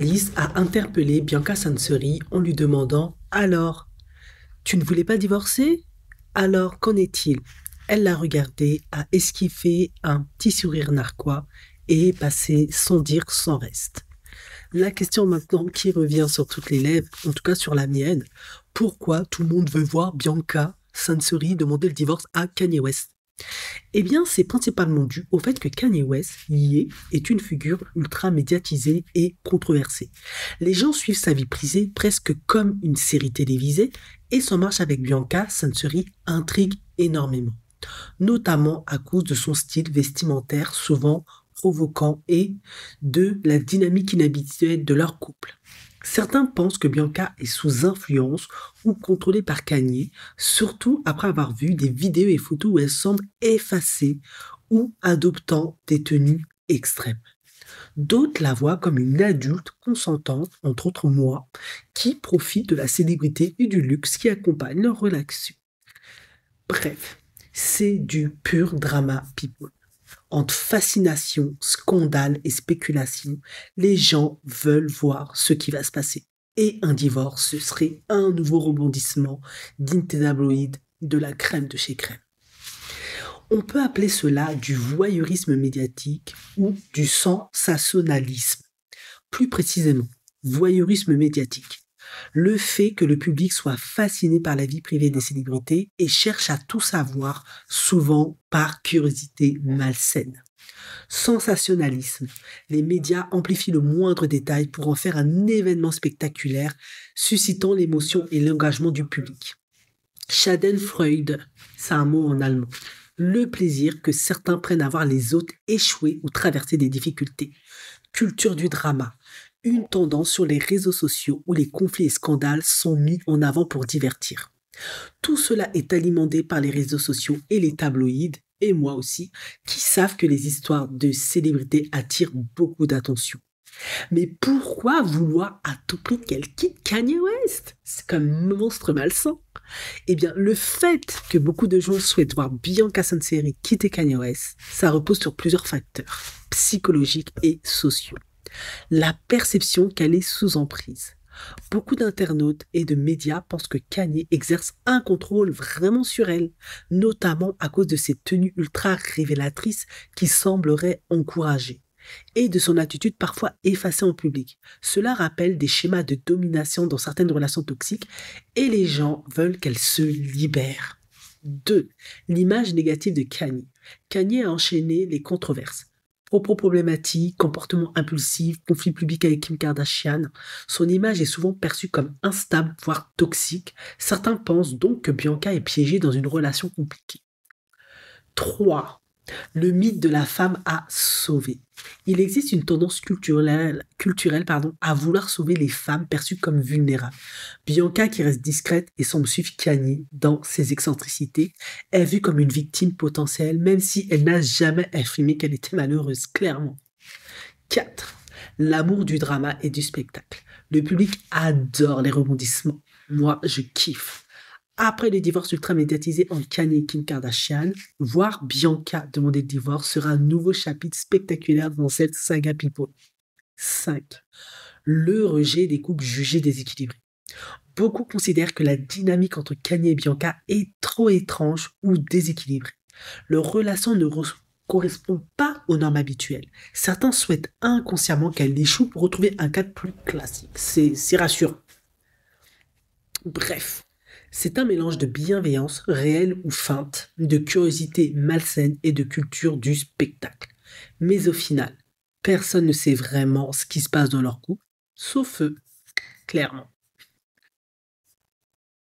Alice a interpellé Bianca Sanseri en lui demandant: Alors, tu ne voulais pas divorcer? Alors, qu'en est-il? Elle l'a regardé, a esquivé un petit sourire narquois et est passée sans dire sans reste. La question maintenant qui revient sur toutes les lèvres, en tout cas sur la mienne: pourquoi tout le monde veut voir Bianca Sanseri demander le divorce à Kanye West? Eh bien, c'est principalement dû au fait que Kanye West, est une figure ultra médiatisée et controversée. Les gens suivent sa vie privée presque comme une série télévisée et son marche avec Bianca Sanseri intrigue énormément, notamment à cause de son style vestimentaire souvent provoquant et de la dynamique inhabituelle de leur couple. Certains pensent que Bianca est sous influence ou contrôlée par Kanye, surtout après avoir vu des vidéos et photos où elle semble effacée ou adoptant des tenues extrêmes. D'autres la voient comme une adulte consentante, entre autres moi, qui profite de la célébrité et du luxe qui accompagne leur relation. Bref, c'est du pur drama people. Entre fascination, scandale et spéculation, les gens veulent voir ce qui va se passer. Et un divorce, ce serait un nouveau rebondissement d'intabloïd de la crème de chez crème. On peut appeler cela du voyeurisme médiatique ou du sensationnalisme. Plus précisément, voyeurisme médiatique. Le fait que le public soit fasciné par la vie privée des célébrités et cherche à tout savoir, souvent par curiosité malsaine. Sensationnalisme. Les médias amplifient le moindre détail pour en faire un événement spectaculaire, suscitant l'émotion et l'engagement du public. Schadenfreude, c'est un mot en allemand. Le plaisir que certains prennent à voir les autres échouer ou traverser des difficultés. Culture du drama. Une tendance sur les réseaux sociaux où les conflits et scandales sont mis en avant pour divertir. Tout cela est alimenté par les réseaux sociaux et les tabloïds, et moi aussi, qui savent que les histoires de célébrités attirent beaucoup d'attention. Mais pourquoi vouloir à tout prix qu'elle quitte Kanye West? C'est comme un monstre malsain. Eh bien, le fait que beaucoup de gens souhaitent voir Bianca Sanseri quitter Kanye West, ça repose sur plusieurs facteurs psychologiques et sociaux. La perception qu'elle est sous emprise. Beaucoup d'internautes et de médias pensent que Kanye exerce un contrôle vraiment sur elle, notamment à cause de ses tenues ultra révélatrices qui sembleraient encourager, et de son attitude parfois effacée en public. Cela rappelle des schémas de domination dans certaines relations toxiques et les gens veulent qu'elle se libère. 2. L'image négative de Kanye. Kanye a enchaîné les controverses. Propos problématiques, comportement impulsif, conflit public avec Kim Kardashian. Son image est souvent perçue comme instable, voire toxique. Certains pensent donc que Bianca est piégée dans une relation compliquée. 3. Le mythe de la femme à sauver. Il existe une tendance culturelle à vouloir sauver les femmes perçues comme vulnérables. Bianca, qui reste discrète et semble suivre Kanye dans ses excentricités, est vue comme une victime potentielle, même si elle n'a jamais affirmé qu'elle était malheureuse, clairement. 4. L'amour du drama et du spectacle. Le public adore les rebondissements. Moi, je kiffe. Après le divorce ultra médiatisé entre Kanye et Kim Kardashian, voir Bianca demander le divorce sera un nouveau chapitre spectaculaire dans cette saga People. 5. Le rejet des couples jugés déséquilibrés. Beaucoup considèrent que la dynamique entre Kanye et Bianca est trop étrange ou déséquilibrée. Leur relation ne correspond pas aux normes habituelles. Certains souhaitent inconsciemment qu'elle échoue pour retrouver un cadre plus classique. C'est rassurant. Bref, c'est un mélange de bienveillance réelle ou feinte, de curiosité malsaine et de culture du spectacle. Mais au final, personne ne sait vraiment ce qui se passe dans leur couple, sauf eux, clairement.